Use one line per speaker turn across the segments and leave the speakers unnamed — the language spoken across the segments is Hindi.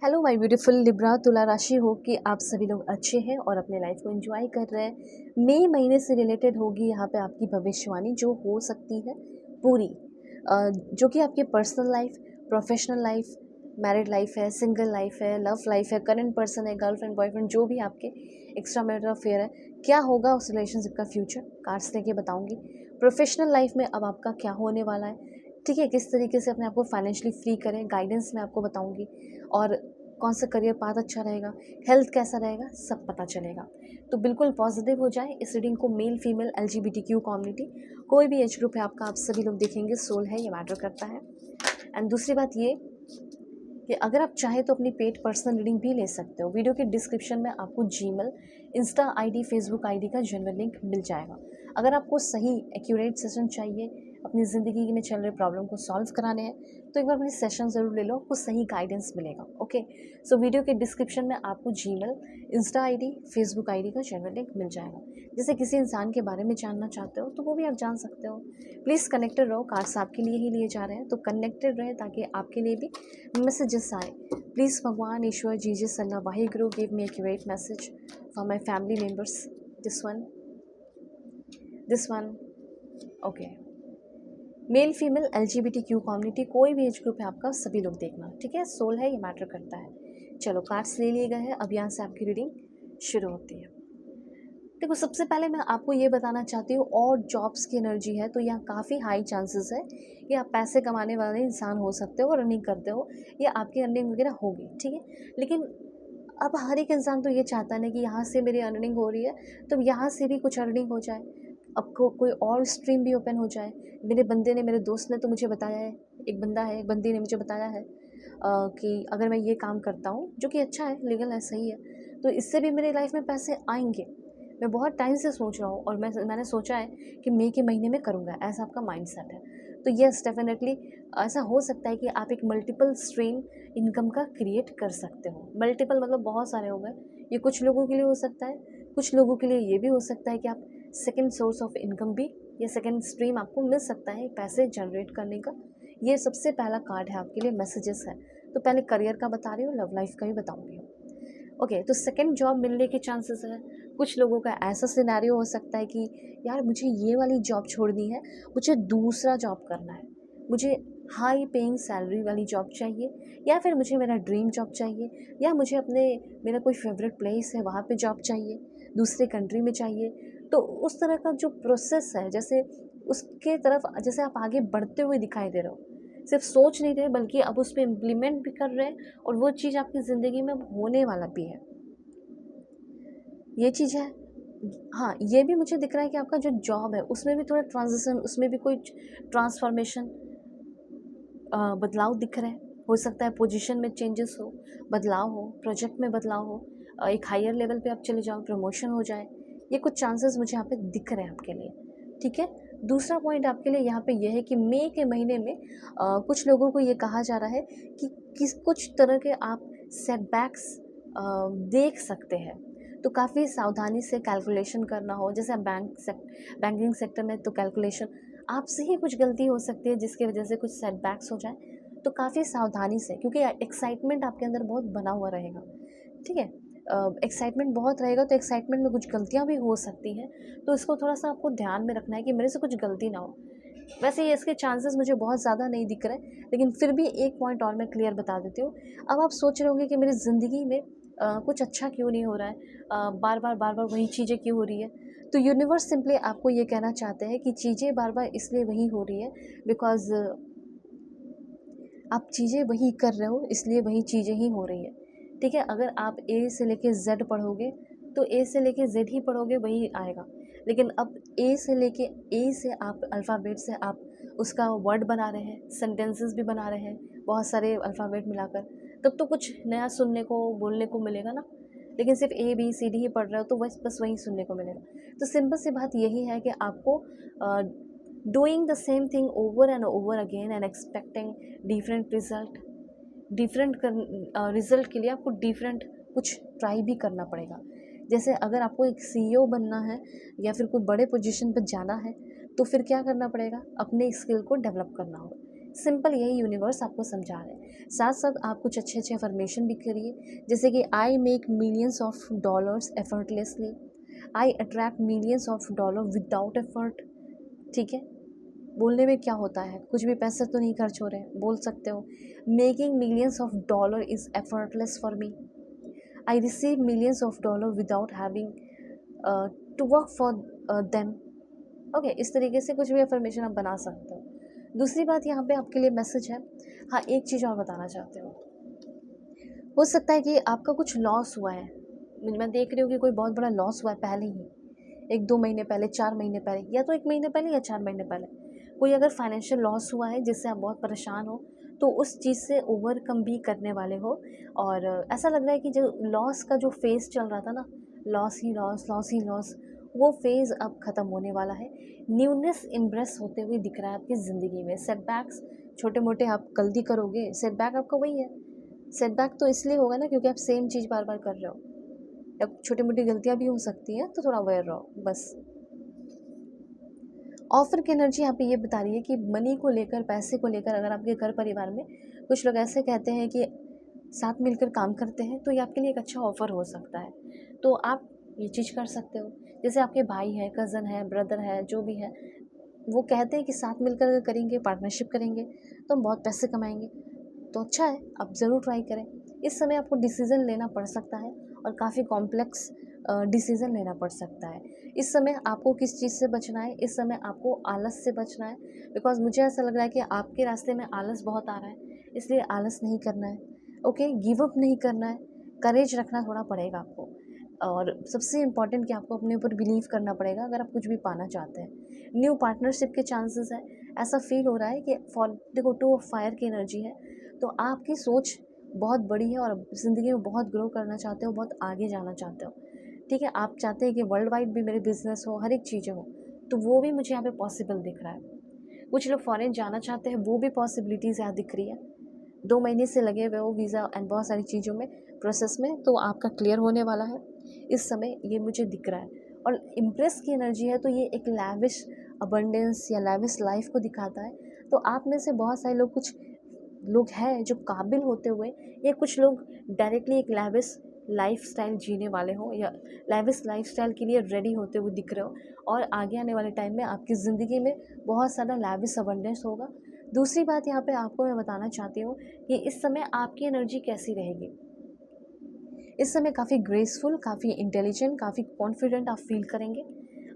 हेलो माय ब्यूटीफुल लिब्रा तुला राशि हो कि आप सभी लोग अच्छे हैं और अपने लाइफ को एंजॉय कर रहे हैं। मई महीने से रिलेटेड होगी यहाँ पे आपकी भविष्यवाणी जो हो सकती है पूरी, जो कि आपके personal life, professional life, married life है, सिंगल लाइफ है, लव लाइफ है, करंट पर्सन है, गर्लफ्रेंड बॉयफ्रेंड, जो भी आपके एक्स्ट्रा मैरिटल अफेयर है, क्या होगा उस रिलेशनशिप का फ्यूचर कार्ड्स लेके बताऊंगी। प्रोफेशनल लाइफ में अब आपका क्या होने वाला है, ठीक है, किस तरीके से अपने आप को फाइनेंशियली फ्री करें, गाइडेंस मैं आपको बताऊंगी। और कौन सा करियर पाथ अच्छा रहेगा, हेल्थ कैसा रहेगा, सब पता चलेगा। तो बिल्कुल पॉजिटिव हो जाए। इस रीडिंग को मेल फीमेल LGBTQ कम्युनिटी कोई भी एज ग्रुप है आपका, आप सभी लोग देखेंगे, सोल है, ये मैटर करता है। एंड दूसरी बात ये कि अगर आप चाहें तो अपनी पेड पर्सनल रीडिंग भी ले सकते हो। वीडियो के डिस्क्रिप्शन में आपको Gmail, insta ID, Facebook ID का जनरल लिंक मिल जाएगा। अगर आपको सही एक्यूरेट सेशन चाहिए, अपनी ज़िंदगी में चल रहे प्रॉब्लम को सॉल्व कराने हैं, तो एक बार अपनी सेशन ज़रूर ले लो, आपको सही गाइडेंस मिलेगा। ओके, सो वीडियो के डिस्क्रिप्शन में आपको Gmail, insta ID, Facebook ID का जनरल लिंक मिल जाएगा। जैसे किसी इंसान के बारे में जानना चाहते हो तो वो भी आप जान सकते हो। प्लीज़ कनेक्टेड रहो, कार्ड्स आपके लिए ही लिए जा रहे हैं, तो कनेक्टेड रहे ताकि आपके लिए भी मैसेजेस आए। प्लीज़ भगवान, ईश्वर, Jesus, Allah, Waheguru, give me accurate message for my family members. This one okay. Male female LGBTQ community कोई भी एज ग्रुप है आपका, सभी लोग देखना, ठीक है। सोल है, ये मैटर करता है। चलो, कार्ड्स ले लिए गए हैं, अब यहाँ से आपकी रीडिंग शुरू होती है। देखो, सबसे पहले मैं आपको ये बताना चाहती हूँ, और जॉब्स की एनर्जी है तो यहाँ काफ़ी हाई चांसेस है कि आप पैसे कमाने वाले इंसान हो सकते हो और अर्निंग करते हो, या आपकी अर्निंग वगैरह होगी, ठीक है। लेकिन अब हर एक इंसान तो ये चाहता है ना कि यहाँ से मेरी अर्निंग हो रही है तो यहाँ से भी कुछ अर्निंग हो जाए, अब कोई और स्ट्रीम भी ओपन हो जाए। मेरे बंदे ने, मेरे दोस्त ने तो मुझे बताया है, एक बंदा है, एक बंदी ने मुझे बताया है कि अगर मैं ये काम करता हूँ, जो कि अच्छा है, लीगल है, सही है, तो इससे भी मेरी लाइफ में पैसे आएंगे। मैं बहुत टाइम से सोच रहा हूँ और मैंने सोचा है कि मई के महीने में करूँगा, ऐसा आपका माइंडसेट है। तो यस, डेफिनेटली ऐसा हो सकता है कि आप एक मल्टीपल स्ट्रीम इनकम का क्रिएट कर सकते हो। मल्टीपल मतलब बहुत सारे हो गए, ये कुछ लोगों के लिए हो सकता है, कुछ लोगों के लिए ये भी हो सकता है कि आप सेकेंड सोर्स ऑफ इनकम भी, या सेकेंड स्ट्रीम आपको मिल सकता है पैसे जनरेट करने का। ये सबसे पहला कार्ड है आपके लिए, मैसेजेस है। तो पहले करियर का बता रही हूँ, लव लाइफ का भी बताऊँगी। ओके, तो सेकेंड जॉब मिलने के चांसेस है। कुछ लोगों का ऐसा सिनेरियो हो सकता है कि यार मुझे ये वाली जॉब छोड़नी है, मुझे दूसरा जॉब करना है, मुझे हाई पेइंग सैलरी वाली जॉब चाहिए, या फिर मुझे मेरा ड्रीम जॉब चाहिए, या मुझे मेरा कोई फेवरेट प्लेस है वहाँ पे जॉब चाहिए, दूसरे कंट्री में चाहिए। तो उस तरह का जो प्रोसेस है, जैसे उसके तरफ जैसे आप आगे बढ़ते हुए दिखाई दे रहे हो, सिर्फ सोच नहीं रहे बल्कि अब उस पर इम्प्लीमेंट भी कर रहे हैं, और वो चीज़ आपकी ज़िंदगी में अब होने वाला भी है, ये चीज़ है। हाँ, ये भी मुझे दिख रहा है कि आपका जो जॉब है उसमें भी थोड़ा ट्रांजिशन, उसमें भी कोई ट्रांसफॉर्मेशन, बदलाव दिख रहे हैं। हो सकता है पोजीशन में चेंजेस हो, बदलाव हो, प्रोजेक्ट में बदलाव हो, एक हायर लेवल पे आप चले जाओ, प्रमोशन हो जाए। ये कुछ चांसेस मुझे यहाँ पे दिख रहे हैं आपके लिए, ठीक है। दूसरा पॉइंट आपके लिए यहाँ पे यह है कि मई के महीने में कुछ लोगों को ये कहा जा रहा है कि कुछ तरह के आप सेटबैक्स देख सकते हैं, तो काफ़ी सावधानी से कैलकुलेशन करना हो। जैसे आप बैंकिंग सेक्टर में, तो कैलकुलेशन आपसे ही कुछ गलती हो सकती है जिसकी वजह से कुछ सेटबैक्स हो जाए, तो काफ़ी सावधानी से, क्योंकि एक्साइटमेंट आपके अंदर बहुत बना हुआ रहेगा, ठीक है। एक्साइटमेंट बहुत रहेगा तो एक्साइटमेंट में कुछ गलतियाँ भी हो सकती हैं, तो इसको थोड़ा सा आपको ध्यान में रखना है कि मेरे से कुछ गलती ना हो। वैसे ये इसके चांसेस मुझे बहुत ज़्यादा नहीं दिख रहे, लेकिन फिर भी एक पॉइंट और मैं क्लियर बता देती हूँ। अब आप सोच रहे होंगे कि मेरी ज़िंदगी में कुछ अच्छा क्यों नहीं हो रहा है, बार बार वही चीज़ें क्यों हो रही है। तो यूनिवर्स सिंपली आपको ये कहना चाहते हैं कि चीज़ें बार बार इसलिए वही हो रही है बिकॉज आप चीज़ें वही कर रहे हो, इसलिए वही चीज़ें ही हो रही है, ठीक है। अगर आप ए से लेके जेड पढ़ोगे तो ए से लेके जेड ही पढ़ोगे, वही आएगा। लेकिन अब ए से आप अल्फ़ाबेट से आप उसका वर्ड बना रहे हैं, सेंटेंसेस भी बना रहे हैं, बहुत सारे अल्फ़ाबेट मिलाकर, तब तो कुछ नया सुनने को, बोलने को मिलेगा ना। लेकिन सिर्फ ABCD ही पढ़ रहे हो तो बस वही सुनने को मिलेगा। तो सिंपल सी बात यही है कि आपको doing the same thing over and over again and expecting different result, result के लिए आपको डिफरेंट कुछ ट्राई भी करना पड़ेगा। जैसे अगर आपको एक CEO बनना है या फिर कोई बड़े पोजीशन पर जाना है, तो फिर क्या करना पड़ेगा, अपने स्किल को डेवलप करना होगा। सिंपल यही यूनिवर्स आपको समझा रहे हैं। साथ साथ आप कुछ अच्छे अच्छे अफर्मेशन भी करिए, जैसे कि I make millions of dollars effortlessly, I attract millions of dollar without effort. ठीक है, बोलने में क्या होता है, कुछ भी पैसे तो नहीं खर्च हो रहे हैं, बोल सकते हो making millions of dollar is effortless for me, I receive millions of dollar without having to work for them. Okay, इस तरीके से कुछ भी अफर्मेशन आप बना सकते हो। दूसरी बात यहाँ पे आपके लिए मैसेज है, हाँ एक चीज़ और बताना चाहते हो सकता है कि आपका कुछ लॉस हुआ है, मैं देख रही हूँ कि कोई बहुत बड़ा लॉस हुआ है पहले ही, 1-2 महीने पहले, 4 महीने पहले, या तो 1 महीने पहले या 4 महीने पहले कोई अगर फाइनेंशियल लॉस हुआ है जिससे आप बहुत परेशान हो, तो उस चीज़ से ओवरकम भी करने वाले हो। और ऐसा लग रहा है कि जो लॉस का जो फेज़ चल रहा था ना, लॉस ही लॉस, लॉस ही लॉस, वो फेज़ अब ख़त्म होने वाला है। न्यूनेस इम्प्रेस होते हुए दिख रहा है आपकी ज़िंदगी में। सेटबैक्स छोटे मोटे आप गलती करोगे, सेटबैक आपका वही है। सेटबैक तो इसलिए होगा ना क्योंकि आप सेम चीज़ बार बार कर रहे हो, या छोटी मोटी गलतियाँ भी हो सकती हैं, तो थोड़ा अवेयर रहो बस। ऑफ़र की एनर्जी यहाँ पे ये बता रही है कि मनी को लेकर, पैसे को लेकर, अगर आपके घर परिवार में कुछ लोग ऐसे कहते हैं कि साथ मिलकर काम करते हैं, तो ये आपके लिए एक अच्छा ऑफ़र हो सकता है। तो आप ये चीज़ कर सकते हो। जैसे आपके भाई हैं, कज़न है, ब्रदर है, जो भी है, वो कहते हैं कि साथ मिलकर अगर करेंगे, पार्टनरशिप करेंगे तो हम बहुत पैसे कमाएंगे, तो अच्छा है, आप ज़रूर ट्राई करें। इस समय आपको डिसीज़न लेना पड़ सकता है और काफ़ी कॉम्प्लेक्स डिसीज़न लेना पड़ सकता है। इस समय आपको किस चीज़ से बचना है, इस समय आपको आलस से बचना है, बिकॉज़ मुझे ऐसा लग रहा है कि आपके रास्ते में आलस बहुत आ रहा है, इसलिए आलस नहीं करना है। ओके, गिव अप नहीं करना है, करेज रखना थोड़ा पड़ेगा आपको। और सबसे इम्पॉर्टेंट कि आपको अपने ऊपर बिलीव करना पड़ेगा अगर आप कुछ भी पाना चाहते हैं। न्यू पार्टनरशिप के चांसेस है, ऐसा फील हो रहा है कि फॉर देखो 2 ऑफ फायर की एनर्जी है, तो आपकी सोच बहुत बड़ी है और ज़िंदगी में बहुत ग्रो करना चाहते हो, बहुत आगे जाना चाहते हो। ठीक है, आप चाहते हैं कि वर्ल्ड वाइड भी मेरे बिज़नेस हो, हर एक चीज़ें हो, तो वो भी मुझे यहाँ पे पॉसिबल दिख रहा है। कुछ लोग फॉरेन जाना चाहते हैं, वो भी पॉसिबिलिटीज़ यहाँ दिख रही है। 2 महीने से लगे हुए हो वीज़ा एंड बहुत सारी चीज़ों में, प्रोसेस में, तो आपका क्लियर होने वाला है इस समय, ये मुझे दिख रहा है। और इम्प्रेस की एनर्जी है, तो ये एक लैविश अबंडेंस या लैविश लाइफ को दिखाता है। तो आप में से बहुत सारे लोग, कुछ लोग हैं जो काबिल होते हुए, या कुछ लोग डायरेक्टली एक लैविश लाइफस्टाइल जीने वाले हो, या लैविश लाइफस्टाइल के लिए रेडी होते हुए दिख रहे हो, और आगे आने वाले टाइम में आपकी ज़िंदगी में बहुत सारा लैविश अबंडेंस होगा। दूसरी बात यहाँ पे आपको मैं बताना चाहती हूँ कि इस समय आपकी एनर्जी कैसी रहेगी। इस समय काफ़ी ग्रेसफुल, काफ़ी इंटेलिजेंट, काफ़ी कॉन्फिडेंट आप फील करेंगे।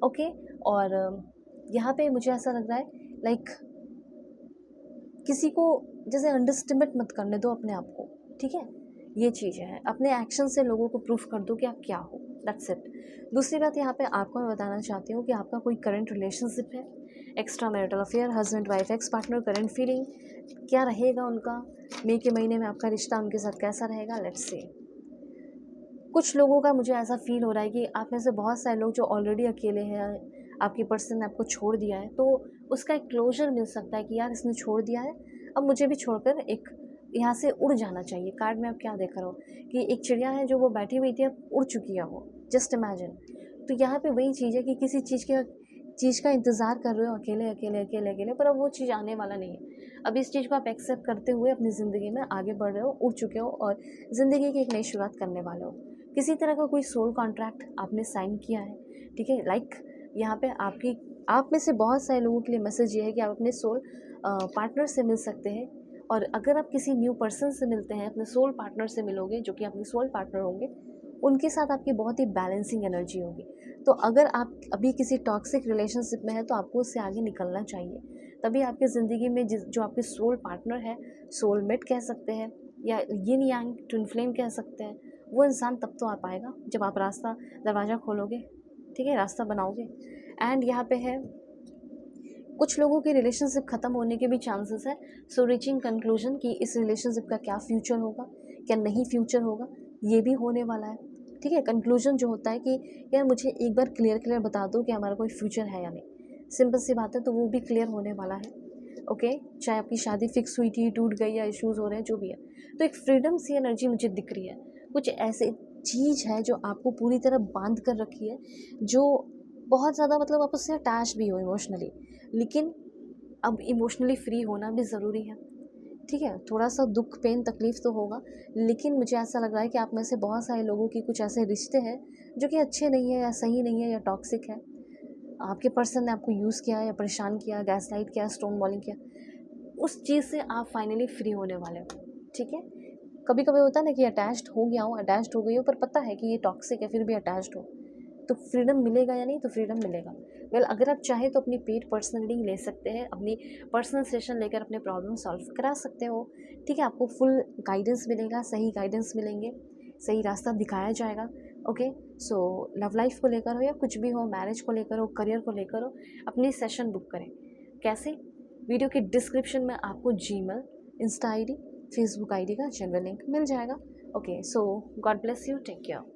ओके, और यहाँ पे मुझे ऐसा लग रहा है लाइक किसी को जैसे अंडरस्टिमेट मत करने दो अपने आप को, ठीक है, ये चीज़ें हैं। अपने एक्शन से लोगों को प्रूफ कर दो कि आप क्या हो, दैट्स इट। दूसरी बात यहाँ पे आपको मैं बताना चाहती हूँ कि आपका कोई करंट रिलेशनशिप है, extra marital affair, husband wife, ex partner, current feeling क्या रहेगा उनका, मई के महीने में आपका रिश्ता उनके साथ कैसा रहेगा, लेट्स सी। कुछ लोगों का मुझे ऐसा फील हो रहा है कि आप में से बहुत सारे लोग जो ऑलरेडी अकेले हैं, आपकी पर्सन ने आपको छोड़ दिया है, तो उसका एक क्लोजर मिल सकता है कि यार इसने छोड़ दिया है, अब मुझे भी छोड़कर एक यहाँ से उड़ जाना चाहिए। कार्ड में आप क्या देख रहे हो कि एक चिड़िया है जो वो बैठी हुई थी, अब उड़ चुकी है वो, जस्ट इमेजिन। तो यहाँ पे वही चीज़ है कि किसी चीज़ का इंतज़ार कर रहे हो, अकेले अकेले अकेले अकेले, पर अब वो चीज़ आने वाला नहीं है। अब इस चीज़ को आप एक्सेप्ट करते हुए अपनी ज़िंदगी में आगे बढ़ रहे हो, उड़ चुके हो, और ज़िंदगी की एक नई शुरुआत करने वाले हो। किसी तरह का कोई सोल कॉन्ट्रैक्ट आपने साइन किया है, ठीक है, लाइक यहाँ पे आप में से बहुत सारे लोगों के लिए मैसेज ये है कि आप अपने सोल पार्टनर से मिल सकते हैं। और अगर आप किसी न्यू पर्सन से मिलते हैं, अपने सोल पार्टनर से मिलोगे, जो कि आपके सोल पार्टनर होंगे, उनके साथ आपकी बहुत ही बैलेंसिंग एनर्जी होगी। तो अगर आप अभी किसी टॉक्सिक रिलेशनशिप में है, तो आपको उससे आगे निकलना चाहिए, तभी आपकी ज़िंदगी में जो आपके सोल पार्टनर है, सोलमेट कह सकते हैं, या यिन यांग ट्विन फ्लेम कह सकते हैं, वो इंसान तब तो आ पाएगा जब आप दरवाज़ा खोलोगे, ठीक है, रास्ता बनाओगे। एंड यहाँ पे है कुछ लोगों के रिलेशनशिप ख़त्म होने के भी चांसेस है, सो रीचिंग कंक्लूजन कि इस रिलेशनशिप का क्या फ्यूचर होगा, क्या नहीं फ्यूचर होगा, ये भी होने वाला है, ठीक है। कंक्लूजन जो होता है कि यार मुझे एक बार क्लियर बता दो कि हमारा कोई फ्यूचर है या नहीं, सिंपल सी बात है, तो वो भी क्लियर होने वाला है। ओके, चाहे आपकी शादी फिक्स हुई थी, टूट गई, या इश्यूज़ हो रहे हैं, जो भी है, तो एक फ्रीडम सी एनर्जी मुझे दिख रही है। कुछ ऐसे चीज़ है जो आपको पूरी तरह बांध कर रखी है, जो बहुत ज़्यादा मतलब आप उससे अटैच भी हो इमोशनली, लेकिन अब इमोशनली फ्री होना भी ज़रूरी है, ठीक है। थोड़ा सा दुख, पेन, तकलीफ़ तो होगा, लेकिन मुझे ऐसा लग रहा है कि आप में से बहुत सारे लोगों की कुछ ऐसे रिश्ते हैं जो कि अच्छे नहीं है या सही नहीं है या टॉक्सिक है। आपके पर्सन ने आपको यूज़ किया या परेशान किया, गैसलाइट किया, स्टोन बॉलिंग किया, उस चीज़ से आप फाइनली फ्री होने वाले हो, ठीक है। कभी कभी होता है ना कि अटैच्ड हो गया हूँ, अटैच्ड हो गई हो, पर पता है कि ये टॉक्सिक है, फिर भी अटैच्ड हो, तो फ्रीडम मिलेगा या नहीं? तो फ्रीडम मिलेगा। वेल, अगर आप चाहें तो अपनी पेड पर्सनल रीडिंग ले सकते हैं, अपनी पर्सनल सेशन लेकर अपने प्रॉब्लम सॉल्व करा सकते हो, ठीक है। आपको फुल गाइडेंस मिलेगा, सही गाइडेंस मिलेंगे, सही रास्ता दिखाया जाएगा। ओके, सो लव लाइफ को लेकर हो या कुछ भी हो, मैरिज को लेकर हो, करियर को लेकर हो, अपनी सेशन बुक करें। कैसे? वीडियो के डिस्क्रिप्शन में आपको Gmail, insta ID, Facebook ID का जनरल लिंक मिल जाएगा। Okay, so God bless you, take care.